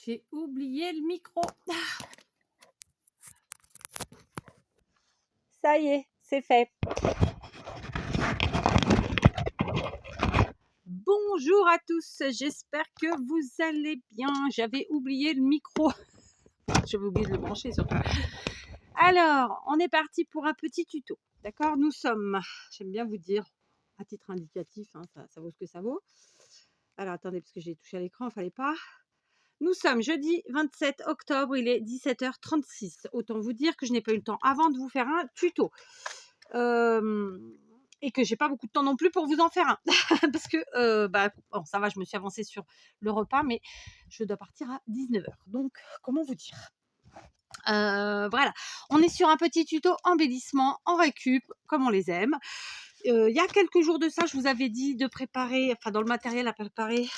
J'ai oublié le micro. Ça y est, c'est fait. Bonjour à tous, j'espère que vous allez bien. J'avais oublié le micro. J'avais oublié de le brancher surtout. Alors, on est parti pour un petit tuto. D'accord, nous sommes, j'aime bien vous dire, à titre indicatif, hein, ça vaut ce que ça vaut. Alors, attendez, parce que j'ai touché à l'écran, il ne fallait pas. Nous sommes jeudi 27 octobre, il est 17h36. Autant vous dire que je n'ai pas eu le temps avant de vous faire un tuto. Et que j'ai pas beaucoup de temps non plus pour vous en faire un. Parce que, bon, ça va, je me suis avancée sur le repas, mais je dois partir à 19h. Donc, comment vous dire voilà, on est sur un petit tuto embellissement en récup, comme on les aime. Il y a quelques jours de ça, je vous avais dit de préparer, enfin dans le matériel à préparer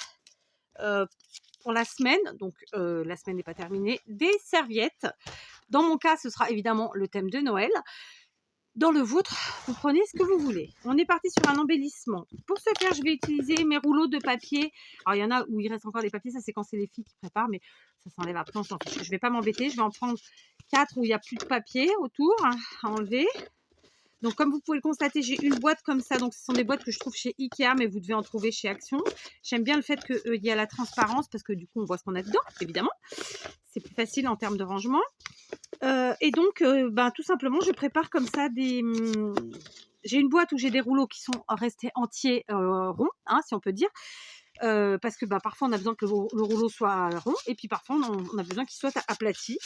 pour la semaine, donc la semaine n'est pas terminée, des serviettes. Dans mon cas, ce sera évidemment le thème de Noël. Dans le vôtre, vous prenez ce que vous voulez. On est parti sur un embellissement. Pour ce faire, je vais utiliser mes rouleaux de papier. Alors, il y en a où il reste encore des papiers. Ça, c'est quand c'est les filles qui préparent, mais ça s'enlève après. On s'en fiche. Je ne vais pas m'embêter. Je vais en prendre 4 où il n'y a plus de papier autour à enlever. Donc, comme vous pouvez le constater, j'ai une boîte comme ça. Donc, ce sont des boîtes que je trouve chez Ikea, mais vous devez en trouver chez Action. J'aime bien le fait qu'il y a la transparence parce que du coup, on voit ce qu'on a dedans, évidemment. C'est plus facile en termes de rangement. Et donc, tout simplement, je prépare comme ça des... J'ai une boîte où j'ai des rouleaux qui sont restés entiers ronds, hein, si on peut dire. Parce que parfois, on a besoin que le rouleau soit rond. Et puis, parfois, on a besoin qu'il soit aplati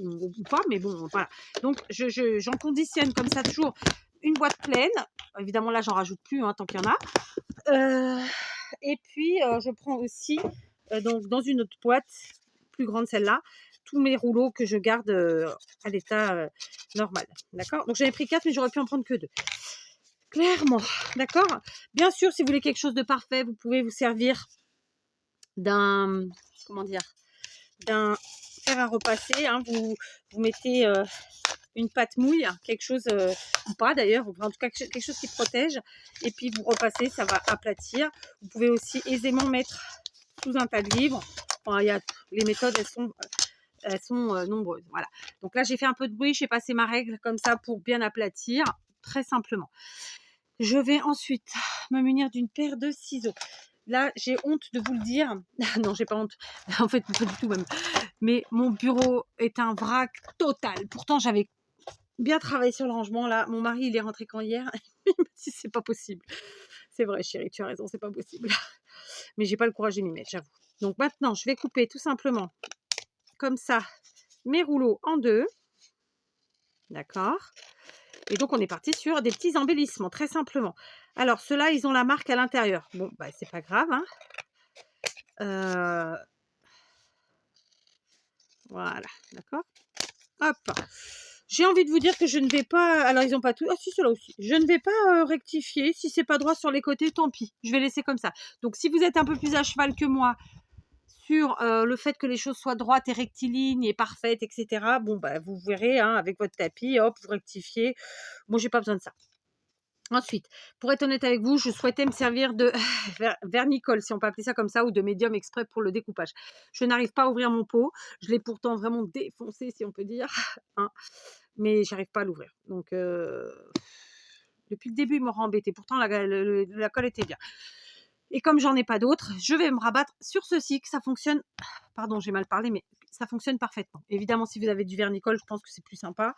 ou pas. Mais bon, voilà. Donc, j'en conditionne comme ça toujours une boîte pleine. Évidemment, là, j'en rajoute plus hein, tant qu'il y en a. Et puis, je prends aussi donc, dans une autre boîte, plus grande celle-là, tous mes rouleaux que je garde à l'état normal. D'accord. Donc, j'avais pris 4, mais j'aurais pu en prendre que 2. Clairement. D'accord. Bien sûr, si vous voulez quelque chose de parfait, vous pouvez vous servir d'un... Comment dire, d'un fer à repasser. Hein. Vous mettez une pâte mouille, quelque chose, ou pas d'ailleurs, en tout cas quelque chose qui protège. Et puis, vous repassez, ça va aplatir. Vous pouvez aussi aisément mettre sous un tas de livres. Enfin, les méthodes, elles sont nombreuses. Voilà. Donc là, j'ai fait un peu de bruit. J'ai passé ma règle comme ça pour bien aplatir, très simplement. Je vais ensuite me munir d'une paire de ciseaux. Là, j'ai honte de vous le dire. Non, j'ai pas honte. En fait, pas du tout même. Mais mon bureau est un vrac total. Pourtant, j'avais bien travaillé sur le rangement. Là, mon mari, il est rentré quand hier. Il m'a dit, c'est pas possible. C'est vrai, chérie, tu as raison, c'est pas possible. Mais j'ai pas le courage de m'y mettre, j'avoue. Donc maintenant, je vais couper tout simplement comme ça mes rouleaux en deux. D'accord. Et donc, on est parti sur des petits embellissements, très simplement. Alors, ceux-là, ils ont la marque à l'intérieur. Bon, c'est pas grave. Hein. Voilà, d'accord. Hop. J'ai envie de vous dire que je ne vais pas... Alors, ils n'ont pas tout... Ah si, ceux-là aussi. Je ne vais pas rectifier. Si c'est pas droit sur les côtés, tant pis. Je vais laisser comme ça. Donc, si vous êtes un peu plus à cheval que moi sur le fait que les choses soient droites et rectilignes et parfaites, etc., bon, vous verrez, hein, avec votre tapis, hop, vous rectifiez. Moi, j'ai pas besoin de ça. Ensuite, pour être honnête avec vous, je souhaitais me servir de vernicole, si on peut appeler ça comme ça, ou de médium exprès pour le découpage. Je n'arrive pas à ouvrir mon pot. Je l'ai pourtant vraiment défoncé, si on peut dire. Hein, mais j'arrive pas à l'ouvrir. Donc, depuis le début, il m'aura embêté. Pourtant, la colle était bien. Et comme j'en ai pas d'autres, je vais me rabattre sur ceci, que ça fonctionne. Pardon, j'ai mal parlé, mais ça fonctionne parfaitement. Évidemment, si vous avez du vernicole, je pense que c'est plus sympa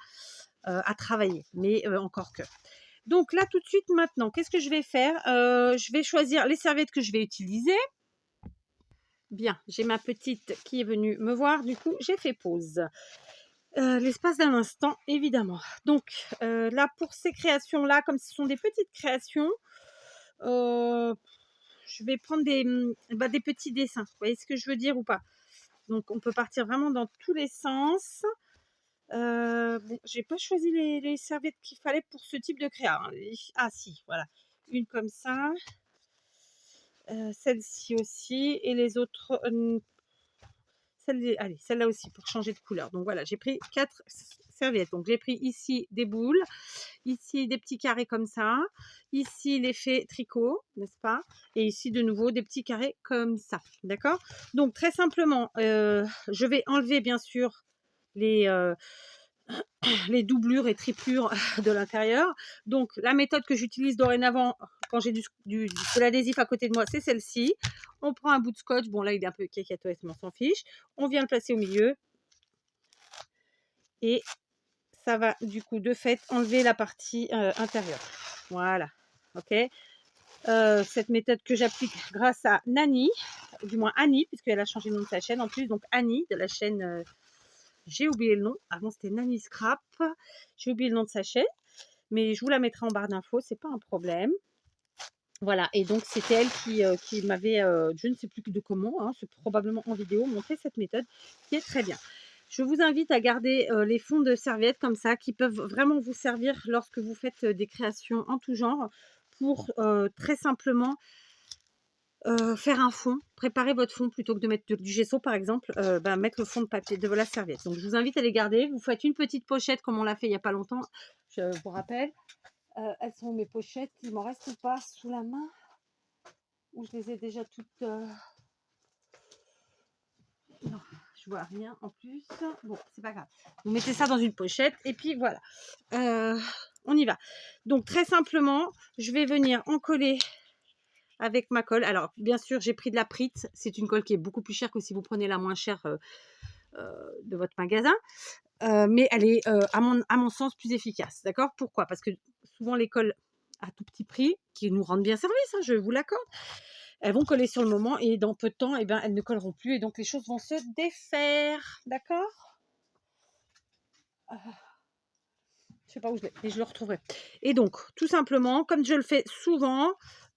à travailler. Mais encore que. Donc là, tout de suite, maintenant, qu'est-ce que je vais faire Je vais choisir les serviettes que je vais utiliser. Bien, j'ai ma petite qui est venue me voir. Du coup, j'ai fait pause. L'espace d'un instant, évidemment. Donc là, pour ces créations-là, comme ce sont des petites créations, je vais prendre des petits dessins. Vous voyez ce que je veux dire ou pas? Donc, on peut partir vraiment dans tous les sens. Bon, j'ai pas choisi les serviettes qu'il fallait pour ce type de créa. Hein. Ah si, voilà. Une comme ça. Celle-ci aussi. Et les autres, celle-là aussi pour changer de couleur. Donc voilà, j'ai pris 4 serviettes. Donc j'ai pris ici des boules, ici des petits carrés comme ça, ici l'effet tricot, n'est-ce pas? Et ici de nouveau des petits carrés comme ça, d'accord? Donc très simplement, je vais enlever bien sûr les, les doublures et triplures de l'intérieur. Donc la méthode que j'utilise dorénavant quand j'ai de l'adhésif à côté de moi, c'est celle-ci. On prend un bout de scotch, bon là il est un peu cacatoès mais on s'en fiche. On vient le placer au milieu et ça va du coup de fait enlever la partie intérieure. Voilà, ok. Cette méthode que j'applique grâce à Nani, du moins Annie, puisqu'elle a changé le nom de sa chaîne en plus, donc Annie de la chaîne, j'ai oublié le nom, avant c'était Nani Scrap, j'ai oublié le nom de sa chaîne, mais je vous la mettrai en barre d'infos, c'est pas un problème. Voilà, et donc c'était elle qui m'avait, je ne sais plus de comment, hein, c'est probablement en vidéo, montré cette méthode qui est très bien. Je vous invite à garder les fonds de serviettes comme ça, qui peuvent vraiment vous servir lorsque vous faites des créations en tout genre, pour très simplement faire un fond, préparer votre fond plutôt que de mettre du gesso par exemple, mettre le fond de papier de la serviette. Donc je vous invite à les garder, vous faites une petite pochette comme on l'a fait il n'y a pas longtemps, je vous rappelle. Elles sont mes pochettes, il m'en reste pas sous la main, ou je les ai déjà toutes... Non, je vois rien en plus. Bon, c'est pas grave. Vous mettez ça dans une pochette et puis voilà. On y va. Donc très simplement, je vais venir en coller avec ma colle. Alors bien sûr, j'ai pris de la Prit. C'est une colle qui est beaucoup plus chère que si vous prenez la moins chère de votre magasin. Mais elle est, à mon sens, plus efficace. D'accord? Pourquoi? Parce que souvent, les colles à tout petit prix, qui nous rendent bien service, hein, je vous l'accorde, elles vont coller sur le moment et dans peu de temps, eh ben, elles ne colleront plus et donc les choses vont se défaire. D'accord? Je sais pas où je l'ai, mais je le retrouverai. Et donc, tout simplement, comme je le fais souvent,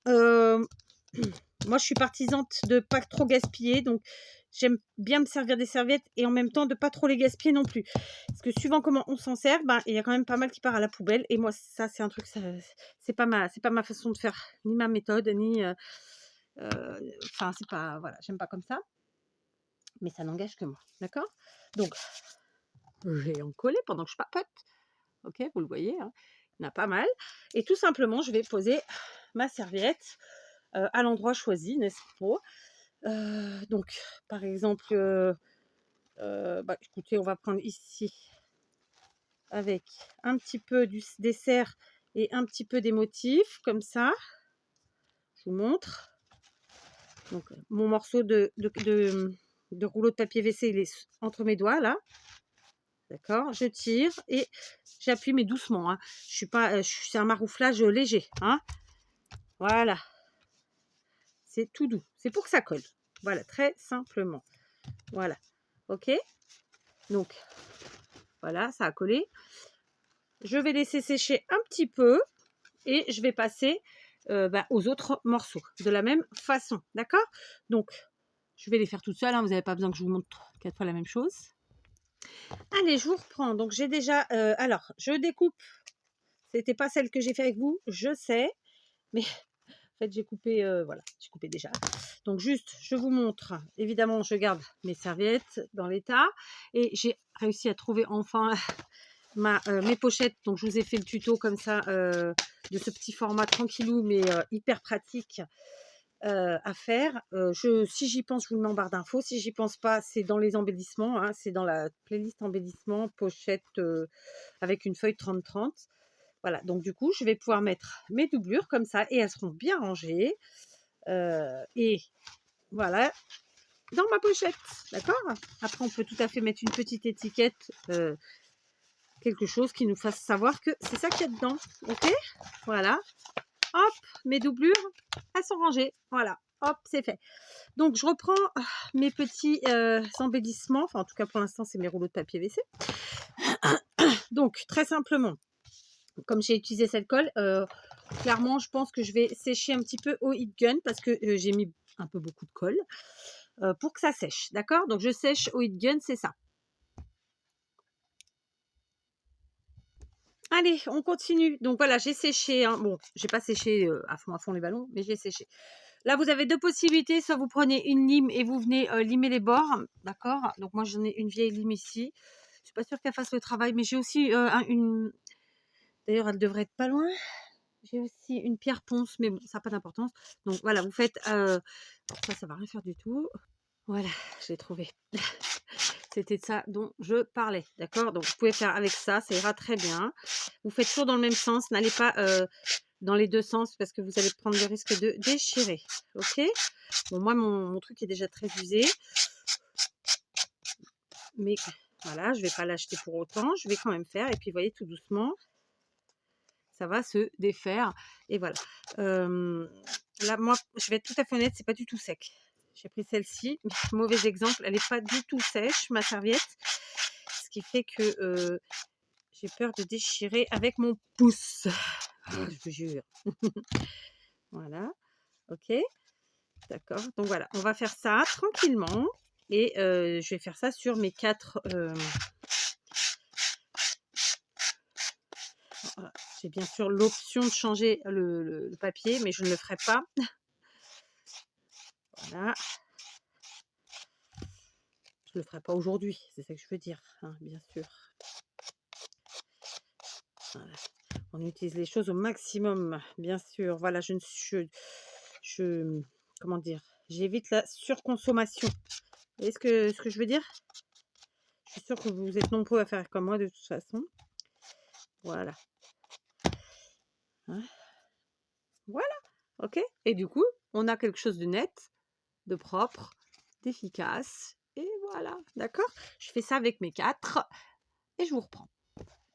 moi je suis partisante de pas trop gaspiller, donc j'aime bien me servir des serviettes et en même temps de pas trop les gaspiller non plus. Parce que suivant comment on s'en sert, ben, il y a quand même pas mal qui part à la poubelle. Et moi, ça, c'est un truc, c'est pas ma façon de faire, ni ma méthode, ni. Enfin, c'est pas. Voilà, j'aime pas comme ça. Mais ça n'engage que moi. D'accord? Donc, je vais en coller pendant que je papote. Ok, vous le voyez, hein, il y en a pas mal. Et tout simplement, je vais poser ma serviette à l'endroit choisi, n'est-ce pas? Donc, par exemple, écoutez, on va prendre ici avec un petit peu du dessert et un petit peu des motifs, comme ça. Je vous montre. Donc, mon morceau de rouleau de papier WC, il est entre mes doigts, là. D'accord? Je tire et j'appuie, mais doucement. Hein. Je suis pas, c'est un marouflage léger. Hein. Voilà. C'est tout doux. C'est pour que ça colle. Voilà, très simplement. Voilà. OK? Donc, voilà, ça a collé. Je vais laisser sécher un petit peu et je vais passer aux autres morceaux de la même façon. D'accord? Donc, je vais les faire toutes seules. Hein, vous n'avez pas besoin que je vous montre 4 fois la même chose. Allez, je vous reprends. Donc, j'ai déjà... alors, je découpe. C'était pas celle que j'ai fait avec vous, je sais. Mais en fait, j'ai coupé... voilà, j'ai coupé déjà. Donc, juste, je vous montre. Évidemment, je garde mes serviettes dans l'état. Et j'ai réussi à trouver enfin... mes pochettes, donc je vous ai fait le tuto comme ça de ce petit format tranquillou mais hyper pratique à faire. Si j'y pense, je vous le mets en barre d'infos. Si j'y pense pas, c'est dans les embellissements, hein, c'est dans la playlist embellissement, pochette avec une feuille 30-30. Voilà, donc du coup, je vais pouvoir mettre mes doublures comme ça et elles seront bien rangées. Et voilà, dans ma pochette, d'accord? Après, on peut tout à fait mettre une petite étiquette quelque chose qui nous fasse savoir que c'est ça qu'il y a dedans. Ok? Voilà. Hop, mes doublures, elles sont rangées. Voilà. Hop, c'est fait. Donc, je reprends mes petits embellissements. Enfin, en tout cas, pour l'instant, c'est mes rouleaux de papier WC. Donc, très simplement, comme j'ai utilisé cette colle, clairement, je pense que je vais sécher un petit peu au heat gun parce que j'ai mis un peu beaucoup de colle pour que ça sèche. D'accord? Donc, je sèche au heat gun, c'est ça. Allez, on continue. Donc voilà, j'ai séché. Hein. Bon, j'ai pas séché à fond les ballons, mais j'ai séché. Là, vous avez 2 possibilités, soit vous prenez une lime et vous venez, limer les bords, d'accord? Donc moi, j'en ai une vieille lime ici. Je suis pas sûre qu'elle fasse le travail, mais j'ai aussi, une d'ailleurs, elle devrait être pas loin. J'ai aussi une pierre ponce, mais bon, ça n'a pas d'importance. Donc voilà, vous faites, ça va rien faire du tout. Voilà, je l'ai trouvé. C'était de ça dont je parlais, d'accord? Donc vous pouvez faire avec ça ira très bien. Vous faites toujours dans le même sens, n'allez pas, dans les 2 sens parce que vous allez prendre le risque de déchirer, OK? Bon, moi, mon truc est déjà très usé, mais voilà, je vais pas l'acheter pour autant. Je vais quand même faire et puis, vous voyez, tout doucement, ça va se défaire et voilà. Là, moi, je vais être tout à fait honnête, c'est pas du tout sec. J'ai pris celle-ci, mauvais exemple, elle est pas du tout sèche, ma serviette, ce qui fait que, j'ai peur de déchirer avec mon pouce. Je vous jure. Voilà, OK, d'accord. Donc voilà, on va faire ça tranquillement et je vais faire ça sur mes 4, voilà. J'ai bien sûr l'option de changer le papier, mais je ne le ferai pas. Voilà. Je ne le ferai pas aujourd'hui, c'est ça que je veux dire, hein, bien sûr. Voilà. On utilise les choses au maximum, bien sûr. Voilà, je comment dire? J'évite la surconsommation. Vous voyez ce que je veux dire? Je suis sûre que vous êtes nombreux à faire comme moi de toute façon. Voilà. Hein? Voilà, OK? Et du coup, on a quelque chose de net, de propre, d'efficace et voilà, d'accord? Je fais ça avec mes 4 et je vous reprends.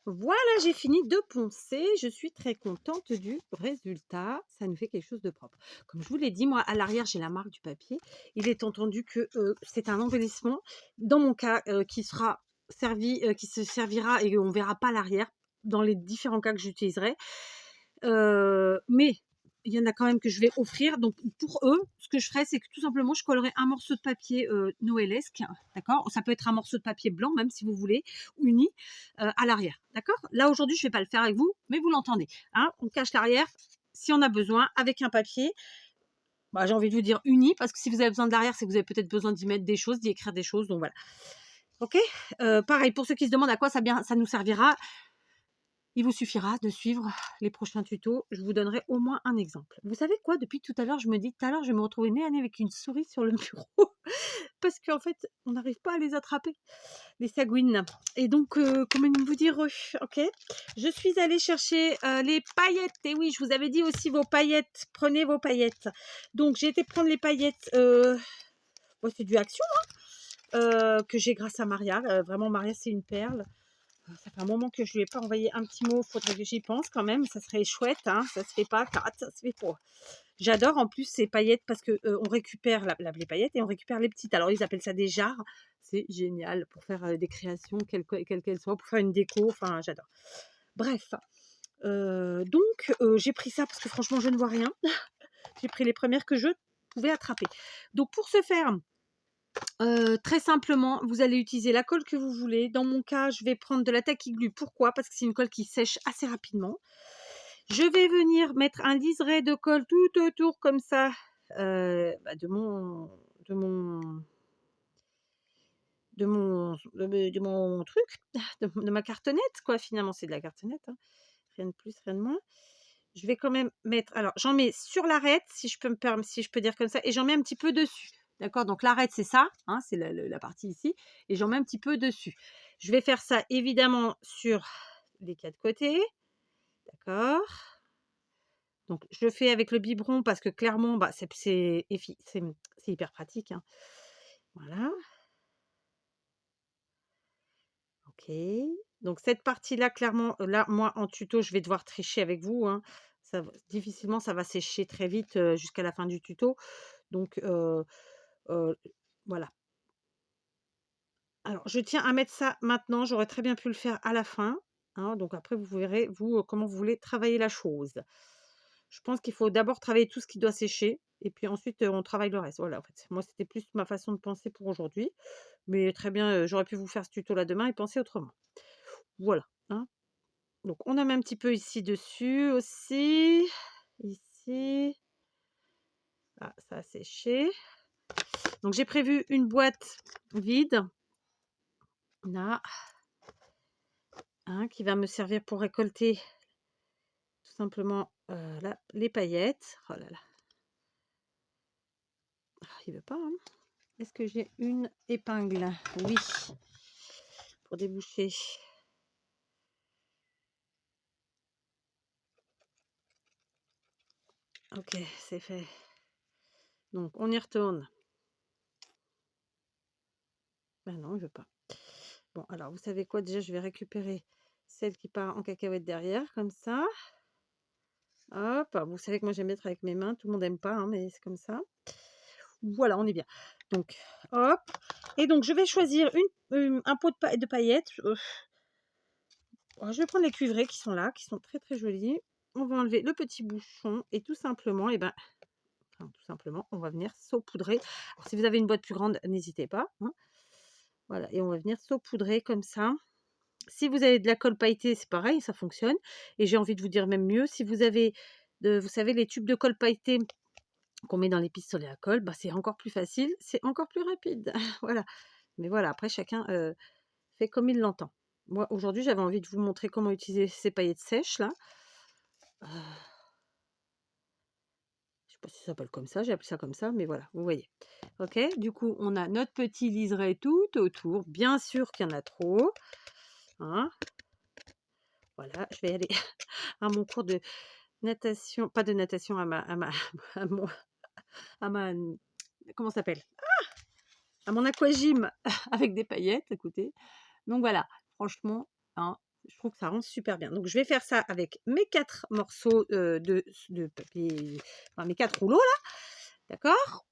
Voilà, j'ai fini de poncer. Je suis très contente du résultat. Ça nous fait quelque chose de propre. Comme je vous l'ai dit, moi, à l'arrière, j'ai la marque du papier. Il est entendu que c'est un embellissement. Dans mon cas, qui sera servi, qui se servira et on verra pas l'arrière dans les différents cas que j'utiliserai. Mais il y en a quand même que je vais offrir. Donc pour eux, ce que je ferai, c'est que tout simplement, je collerai un morceau de papier noëlesque, d'accord? Ça peut être un morceau de papier blanc, même si vous voulez, uni, à l'arrière, d'accord? Là, aujourd'hui, je ne vais pas le faire avec vous, mais vous l'entendez, hein? On cache l'arrière si on a besoin avec un papier. Bah, j'ai envie de vous dire uni, parce que si vous avez besoin de l'arrière, c'est que vous avez peut-être besoin d'y mettre des choses, d'y écrire des choses, donc voilà. Ok. Pareil, pour ceux qui se demandent à quoi ça nous servira, il vous suffira de suivre les prochains tutos. Je vous donnerai au moins un exemple. Vous savez quoi? Depuis tout à l'heure, je me dis tout à l'heure, je vais me retrouver nez à nez avec une souris sur le bureau. Parce qu'en fait, on n'arrive pas à les attraper, les sagouines. Et donc, comment vous dire, ok? Je suis allée chercher les paillettes. Et oui, je vous avais dit aussi vos paillettes. Prenez vos paillettes. Donc, j'ai été prendre les paillettes. C'est du Action, que j'ai grâce à Maria. Vraiment, Maria, c'est une perle. Ça fait un moment que je lui ai pas envoyé un petit mot, faudrait que j'y pense quand même, ça serait chouette, hein, ça se fait pas, ça se fait pas. J'adore en plus ces paillettes parce que on récupère les paillettes et on récupère les petites. Alors ils appellent ça des jarres, c'est génial pour faire des créations, quelles qu'elles soient, pour faire une déco, enfin j'adore. Bref, donc j'ai pris ça parce que franchement je ne vois rien. J'ai pris les premières que je pouvais attraper. Donc pour ce faire, très simplement, vous allez utiliser la colle que vous voulez. Dans mon cas, je vais prendre de la Tacky Glue. Pourquoi? Parce que c'est une colle qui sèche assez rapidement. Je vais venir mettre un liseré de colle tout autour comme ça, de mon de mon de mon truc, de ma cartonnette quoi, finalement, c'est de la cartonnette, hein. Rien de plus, rien de moins. Je vais quand même mettre, alors j'en mets sur l'arête, si je peux dire comme ça, et j'en mets un petit peu dessus. D'accord? Donc l'arête, c'est ça, hein, c'est la partie ici, et j'en mets un petit peu dessus. Je vais faire ça évidemment sur les 4 côtés. D'accord? Donc je fais avec le biberon parce que clairement, bah, c'est hyper pratique, hein. Voilà. OK. Donc cette partie-là, clairement, là, moi, en tuto, je vais devoir tricher avec vous, hein. Difficilement, ça va sécher très vite, jusqu'à la fin du tuto. Donc, heu, voilà. Alors, je tiens à mettre ça maintenant. J'aurais très bien pu le faire à la fin, hein. Donc après, vous verrez, vous, comment vous voulez travailler la chose. Je pense qu'il faut d'abord travailler tout ce qui doit sécher et puis ensuite, on travaille le reste. Voilà, en fait. Moi, c'était plus ma façon de penser pour aujourd'hui. Mais très bien, j'aurais pu vous faire ce tuto-là demain et penser autrement. Voilà, hein. Donc on en met un petit peu ici dessus aussi, ici. Là, ça a séché. Donc, j'ai prévu une boîte vide. Là. Hein, qui va me servir pour récolter tout simplement là, les paillettes. Oh là là. Ah, il veut pas, hein. Est-ce que j'ai une épingle? Oui. Pour déboucher. Ok, c'est fait. Donc, on y retourne. Ben non, il veut pas. Bon, alors, vous savez quoi? Déjà, je vais récupérer celle qui part en cacahuète derrière, comme ça. Hop, vous savez que moi, j'aime être avec mes mains. Tout le monde n'aime pas, hein, mais c'est comme ça. Voilà, on est bien. Donc, hop. Et donc, je vais choisir un pot de paillettes. Alors, je vais prendre les cuivrées qui sont là, qui sont très très jolies. On va enlever le petit bouchon et tout simplement, on va venir saupoudrer. Alors, si vous avez une boîte plus grande, n'hésitez pas, hein. Voilà, et on va venir saupoudrer comme ça. Si vous avez de la colle pailletée, c'est pareil, ça fonctionne. Et j'ai envie de vous dire même mieux, si vous avez, vous savez, les tubes de colle pailletée qu'on met dans les pistolets à colle, bah, c'est encore plus facile, c'est encore plus rapide. Voilà. Mais voilà, après, chacun fait comme il l'entend. Moi, aujourd'hui, j'avais envie de vous montrer comment utiliser ces paillettes sèches, là. Je sais pas si ça s'appelle comme ça, j'ai appelé ça comme ça, mais voilà, vous voyez. Ok, du coup, on a notre petit liseré tout autour. Bien sûr qu'il y en a trop. Hein. Voilà, je vais aller à mon cours de natation, pas de natation, à mon, à ma, comment ça s'appelle? À mon aquagym avec des paillettes, écoutez. Donc voilà, franchement, hein, je trouve que ça rend super bien. Donc je vais faire ça avec mes 4 morceaux de papier, enfin mes 4 rouleaux là, d'accord?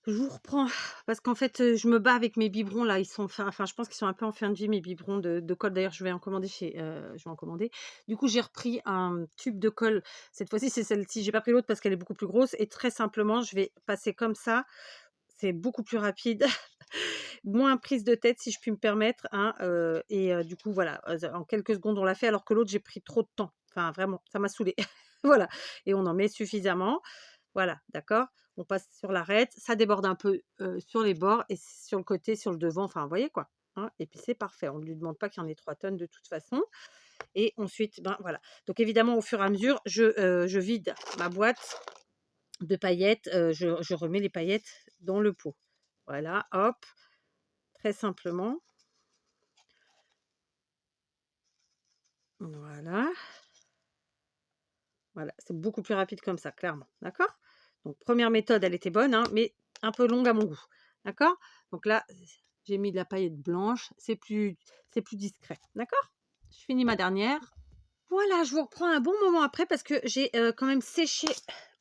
Je vous reprends parce qu'en fait, je me bats avec mes biberons là, ils sont enfin je pense qu'ils sont un peu en fin de vie mes biberons de colle. D'ailleurs, je vais en commander je vais en commander. Du coup, j'ai repris un tube de colle. Cette fois-ci, c'est celle-ci. J'ai pas pris l'autre parce qu'elle est beaucoup plus grosse et très simplement, je vais passer comme ça. C'est beaucoup plus rapide, moins prise de tête si je puis me permettre, hein, et du coup voilà, en quelques secondes on l'a fait alors que l'autre j'ai pris trop de temps. Enfin vraiment, ça m'a saoulée. Voilà, et on en met suffisamment. Voilà, d'accord? On passe sur l'arête, ça déborde un peu, sur les bords et sur le côté, sur le devant, enfin vous voyez quoi, hein? Et puis c'est parfait, on ne lui demande pas qu'il y en ait 3 tonnes de toute façon et ensuite, ben voilà. Donc évidemment au fur et à mesure, je vide ma boîte de paillettes, je remets les paillettes dans le pot. Voilà, hop, très simplement. Voilà. Voilà, c'est beaucoup plus rapide comme ça, clairement. D'accord? Donc, première méthode, elle était bonne, hein, mais un peu longue à mon goût. D'accord? Donc là, j'ai mis de la paillette blanche, c'est plus discret. D'accord? Je finis ma dernière. Voilà, je vous reprends un bon moment après parce que j'ai quand même séché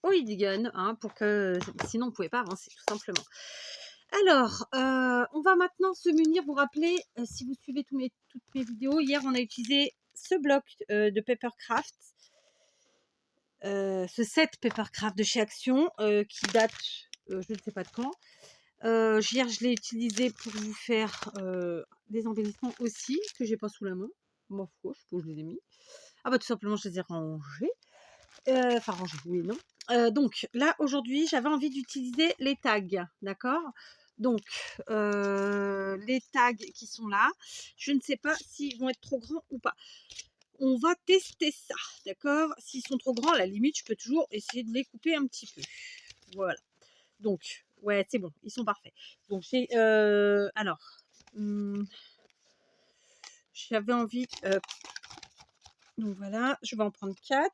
au Indigan, hein, pour que sinon on ne pouvait pas avancer, tout simplement. Alors, on va maintenant se munir. Vous rappelez, si vous suivez toutes mes vidéos, hier on a utilisé ce bloc de Papercraft, ce set Papercraft de chez Action qui date, je ne sais pas de quand. Hier, je l'ai utilisé pour vous faire des embellissements aussi, que j'ai pas sous la main. M'en fous, je suppose que je les ai mis. Ah bah tout simplement, je les ai rangés. Enfin rangés, oui et non. Donc là, aujourd'hui, j'avais envie d'utiliser les tags, d'accord? Donc, les tags qui sont là, je ne sais pas s'ils vont être trop grands ou pas. On va tester ça, d'accord? S'ils sont trop grands, à la limite, je peux toujours essayer de les couper un petit peu. Voilà. Donc, ouais, c'est bon, ils sont parfaits. Donc, alors, j'avais envie. Donc voilà, je vais en prendre 4.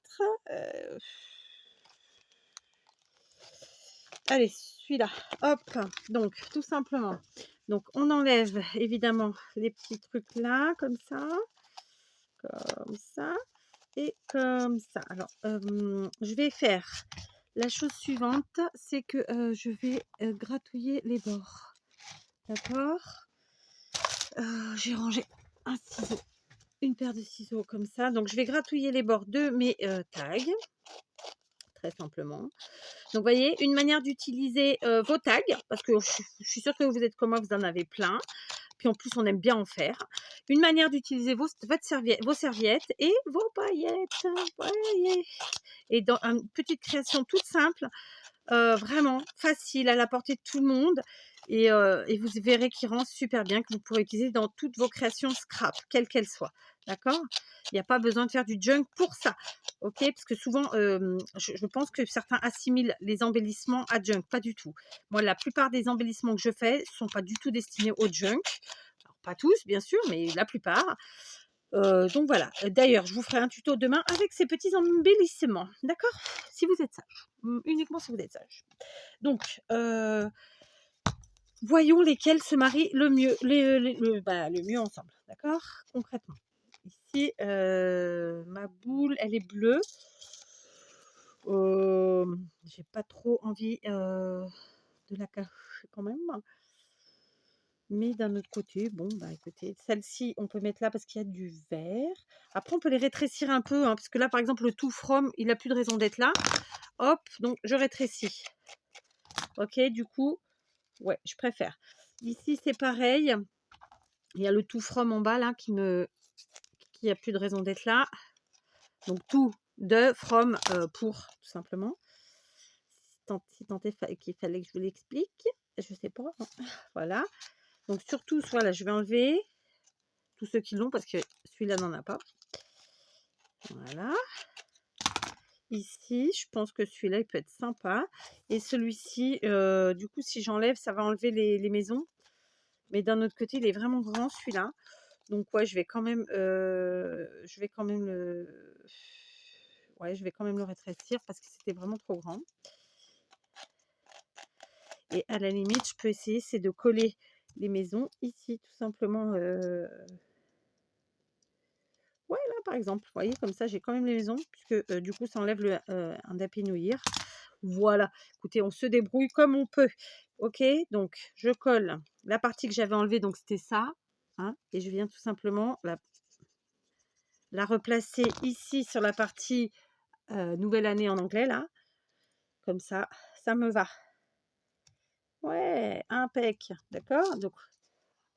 Allez, celui-là. Hop. Donc, tout simplement. Donc, on enlève évidemment les petits trucs là, comme ça. Comme ça. Et comme ça. Alors, je vais faire la chose suivante, c'est que je vais gratouiller les bords. D'accord? J'ai rangé un ciseau, une paire de ciseaux comme ça. Donc, je vais gratouiller les bords de mes tags, très simplement. Donc, vous voyez, une manière d'utiliser vos tags, parce que je suis sûre que vous êtes comme moi, vous en avez plein. Puis en plus, on aime bien en faire. Une manière d'utiliser vos serviettes et vos paillettes. Voyez. Et dans une petite création toute simple, vraiment facile à la portée de tout le monde et vous verrez qu'il rend super bien, que vous pourrez utiliser dans toutes vos créations scrap, quelles qu'elles soient. D'accord? Il n'y a pas besoin de faire du junk pour ça. OK? Parce que souvent, je pense que certains assimilent les embellissements à junk. Pas du tout. Moi, la plupart des embellissements que je fais ne sont pas du tout destinés au junk. Alors, pas tous, bien sûr, mais la plupart. Donc voilà. D'ailleurs, je vous ferai un tuto demain avec ces petits embellissements. D'accord? Si vous êtes sage. Uniquement si vous êtes sage. Donc, voyons lesquels se marient le mieux, le mieux ensemble. D'accord? Concrètement. Ici, ma boule, elle est bleue. J'ai pas trop envie de la cacher quand même. Mais d'un autre côté, bon, bah écoutez, celle-ci, on peut mettre là parce qu'il y a du vert. Après, on peut les rétrécir un peu, hein, parce que là, par exemple, le tout from, il n'a plus de raison d'être là. Hop, donc je rétrécis. Ok, du coup, ouais, je préfère. Ici, c'est pareil. Il y a le tout from en bas, là, qui a plus de raison d'être là. Donc, tout de from pour, tout simplement. Si tant est qu'il fallait que je vous l'explique. Je sais pas. Hein. Voilà. Donc, surtout, voilà, je vais enlever tous ceux qui l'ont parce que celui-là n'en a pas. Voilà. Ici, je pense que celui-là, il peut être sympa. Et celui-ci, du coup, si j'enlève, ça va enlever les maisons. Mais d'un autre côté, il est vraiment grand, celui-là. Donc, ouais, je vais quand même le rétrécir parce que c'était vraiment trop grand. Et à la limite, je peux essayer, c'est de coller les maisons ici, tout simplement. Ouais, là, par exemple, vous voyez, comme ça, j'ai quand même les maisons, puisque du coup, ça enlève un dapinouillir. Voilà, écoutez, on se débrouille comme on peut. Ok, donc je colle la partie que j'avais enlevée, donc c'était ça. Hein, et je viens tout simplement la replacer ici sur la partie nouvelle année en anglais, là. Comme ça me va. Ouais, impec, d'accord? Donc,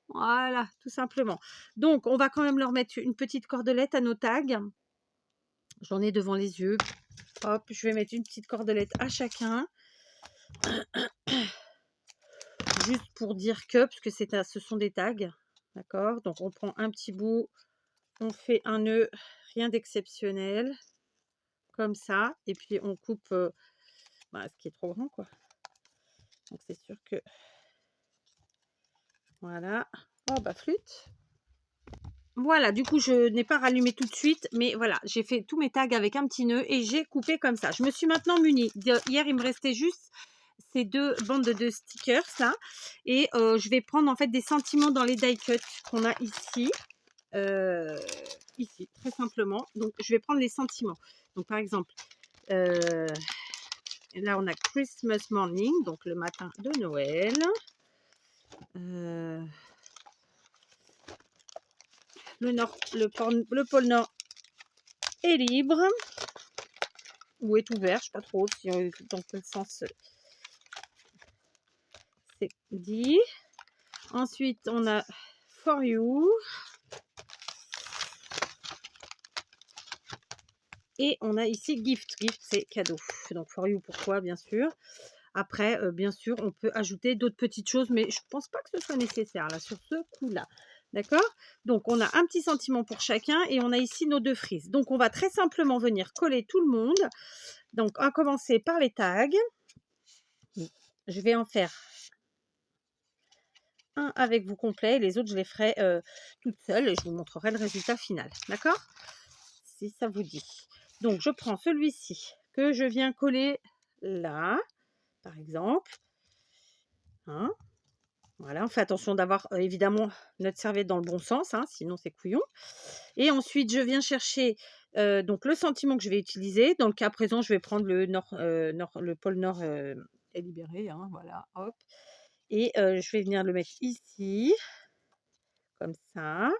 voilà, tout simplement. Donc, on va quand même leur mettre une petite cordelette à nos tags. J'en ai devant les yeux. Hop, je vais mettre une petite cordelette à chacun. Juste pour dire que, parce que ce sont des tags. D'accord? Donc, on prend un petit bout, on fait un nœud, rien d'exceptionnel. Comme ça. Et puis, on coupe ce qui est trop grand, quoi. Donc, c'est sûr que... Voilà. Oh, bah, flûte. Voilà, du coup, je n'ai pas rallumé tout de suite, mais voilà, j'ai fait tous mes tags avec un petit nœud et j'ai coupé comme ça. Je me suis maintenant munie. Hier, il me restait juste ces deux bandes de stickers là, et je vais prendre en fait des sentiments dans les die cuts qu'on a ici, ici, très simplement. Donc, je vais prendre les sentiments. Donc, par exemple, là, on a Christmas morning, donc le matin de Noël. Le pôle Nord est libre ou est ouvert, je ne sais pas trop dans quel sens c'est dit. Ensuite, on a For You. Et on a ici Gift. Gift, c'est cadeau. Donc, For You, pourquoi, bien sûr. Après, bien sûr, on peut ajouter d'autres petites choses, mais je ne pense pas que ce soit nécessaire, là, sur ce coup-là. D'accord? Donc, on a un petit sentiment pour chacun et on a ici nos deux frises. Donc, on va très simplement venir coller tout le monde. Donc, on va commencer par les tags. Je vais en faire un avec vous complet. Les autres, je les ferai toutes seules et je vous montrerai le résultat final. D'accord? Si ça vous dit. Donc, je prends celui-ci que je viens coller là, par exemple. Hein? Voilà, on fait attention d'avoir évidemment notre serviette dans le bon sens, hein, sinon c'est couillon. Et ensuite, je viens chercher donc le sentiment que je vais utiliser. Dans le cas présent, je vais prendre le pôle Nord est libéré. Hein, voilà, hop. Et je vais venir le mettre ici, comme ça.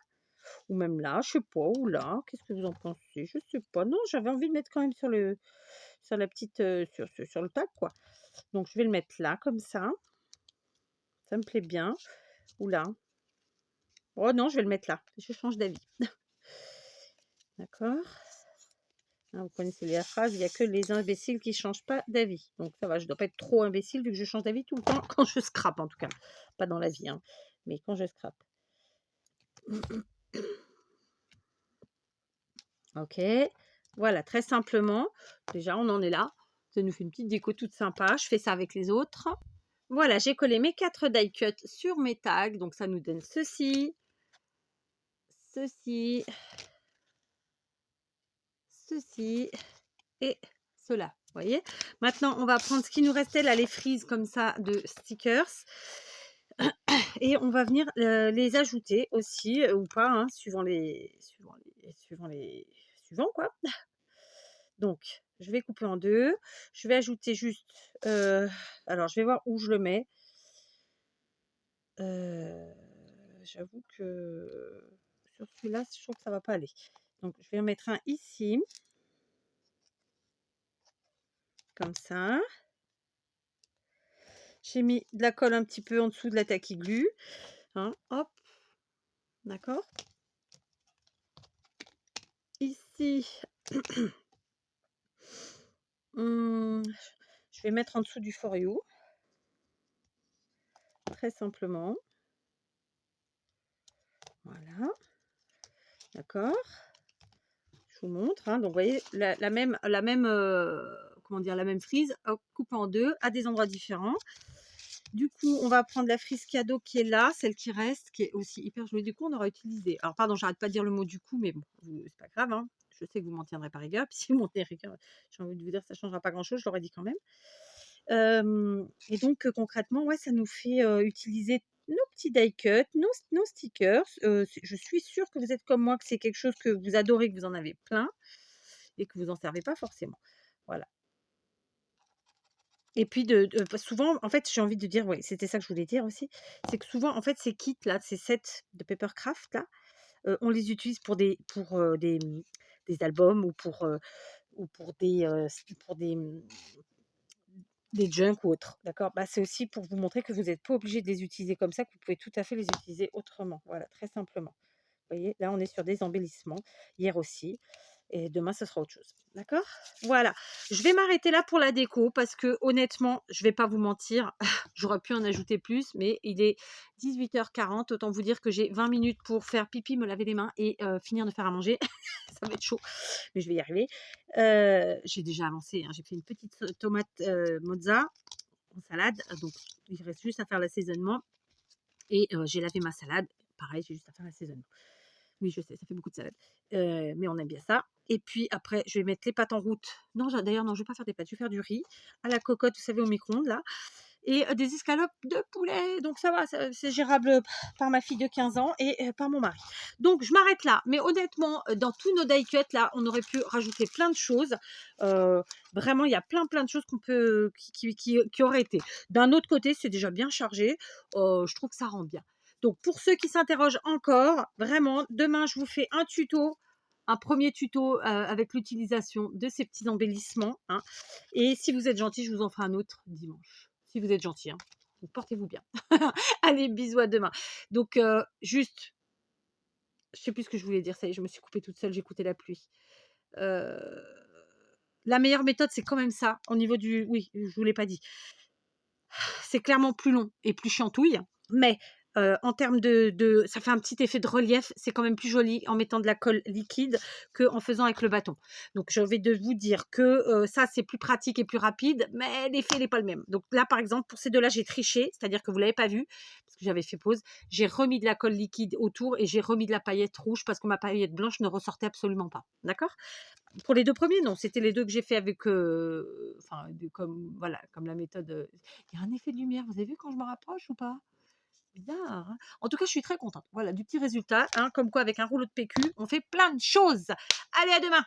Ou même là, je sais pas, ou là. Qu'est-ce que vous en pensez? Je sais pas. Non, j'avais envie de mettre quand même sur la petite, sur le tag, quoi. Donc, je vais le mettre là, comme ça. Ça me plaît bien. Ou là. Oh non, je vais le mettre là. Je change d'avis. D'accord. Hein, vous connaissez la phrase, il n'y a que les imbéciles qui ne changent pas d'avis. Donc ça va, je ne dois pas être trop imbécile vu que je change d'avis tout le temps quand je scrape en tout cas. Pas dans la vie, hein, mais quand je scrape. Ok, voilà, très simplement. Déjà, on en est là. Ça nous fait une petite déco toute sympa. Je fais ça avec les autres. Voilà, j'ai collé mes 4 die cuts sur mes tags. Donc ça nous donne ceci, ceci, ceci et cela. Vous voyez? Maintenant, on va prendre ce qui nous restait là, les frises comme ça de stickers. Et on va venir les ajouter aussi, ou pas, hein, suivant quoi. Donc, je vais couper en deux. Je vais ajouter juste, alors je vais voir où je le mets. J'avoue que sur celui-là, je trouve que ça va pas aller. Donc, je vais en mettre un ici, comme ça. J'ai mis de la colle un petit peu en dessous de la tacky glue. Hein, hop, d'accord. Ici, je vais mettre en dessous du For You, très simplement. Voilà, d'accord. Je vous montre. Hein. Donc, vous voyez, la même comment dire, la même frise, coupée en deux, à des endroits différents. Du coup, on va prendre la frise cadeau qui est là, celle qui reste, qui est aussi hyper jolie. Du coup, on aura utilisé. Alors, pardon, j'arrête pas de dire le mot du coup, mais bon, c'est pas grave. Hein. Je sais que vous m'en tiendrez pas rigueur. Puis si vous m'en tenez rigueur, j'ai envie de vous dire, ça changera pas grand-chose. Je l'aurais dit quand même. Et donc, concrètement, ouais, ça nous fait utiliser nos petits die cuts, nos stickers. Je suis sûre que vous êtes comme moi, que c'est quelque chose que vous adorez, que vous en avez plein et que vous n'en servez pas forcément. Voilà. Et puis souvent, en fait, j'ai envie de dire, ouais, c'était ça que je voulais dire aussi, c'est que souvent, en fait, ces kits là, ces sets de Papercraft là, on les utilise pour des albums ou pour des junk ou autres, d'accord? Bah, c'est aussi pour vous montrer que vous n'êtes pas obligé de les utiliser comme ça, que vous pouvez tout à fait les utiliser autrement. Voilà, très simplement. Vous voyez, là, on est sur des embellissements. Hier aussi. Et demain, ce sera autre chose. D'accord? Voilà. Je vais m'arrêter là pour la déco parce que honnêtement, je ne vais pas vous mentir, j'aurais pu en ajouter plus, mais il est 18h40. Autant vous dire que j'ai 20 minutes pour faire pipi, me laver les mains et finir de faire à manger. Ça va être chaud, mais je vais y arriver. J'ai déjà avancé. Hein. J'ai fait une petite tomate mozza en salade. Donc, il reste juste à faire l'assaisonnement. Et j'ai lavé ma salade. Pareil, j'ai juste à faire l'assaisonnement. Oui, je sais, ça fait beaucoup de salade. Mais on aime bien ça. Et puis après, je vais mettre les pâtes en route. Non, d'ailleurs, non, je ne vais pas faire des pâtes. Je vais faire du riz à la cocotte, vous savez, au micro-ondes, là. Et des escalopes de poulet. Donc ça va, c'est gérable par ma fille de 15 ans et par mon mari. Donc je m'arrête là. Mais honnêtement, dans tous nos die cuts, là, on aurait pu rajouter plein de choses. Vraiment, il y a plein de choses qui auraient été. D'un autre côté, c'est déjà bien chargé. Je trouve que ça rend bien. Donc, pour ceux qui s'interrogent encore, vraiment, demain, je vous fais un premier tuto avec l'utilisation de ces petits embellissements. Hein. Et si vous êtes gentil, je vous en ferai un autre dimanche. Si vous êtes gentil, hein. Donc, portez-vous bien. Allez, bisous à demain. Donc, juste, je sais plus ce que je voulais dire. Ça y est, je me suis coupée toute seule, j'écoutais la pluie. La meilleure méthode, c'est quand même ça. Au niveau du... Oui, je vous l'ai pas dit. C'est clairement plus long et plus chiantouille, mais en termes ça fait un petit effet de relief, c'est quand même plus joli en mettant de la colle liquide qu'en faisant avec le bâton. Donc je vais de vous dire que ça c'est plus pratique et plus rapide, mais l'effet n'est pas le même. Donc là par exemple pour ces deux-là j'ai triché, c'est-à-dire que vous l'avez pas vu parce que j'avais fait pause. J'ai remis de la colle liquide autour et j'ai remis de la paillette rouge parce que ma paillette blanche ne ressortait absolument pas. D'accord? Pour les deux premiers, non, c'était les deux que j'ai fait avec, enfin, comme la méthode. Il y a un effet de lumière, vous avez vu quand je me rapproche ou pas? Bizarre, hein. En tout cas, je suis très contente. Voilà, du petit résultat, hein, comme quoi avec un rouleau de PQ, on fait plein de choses. Allez, à demain!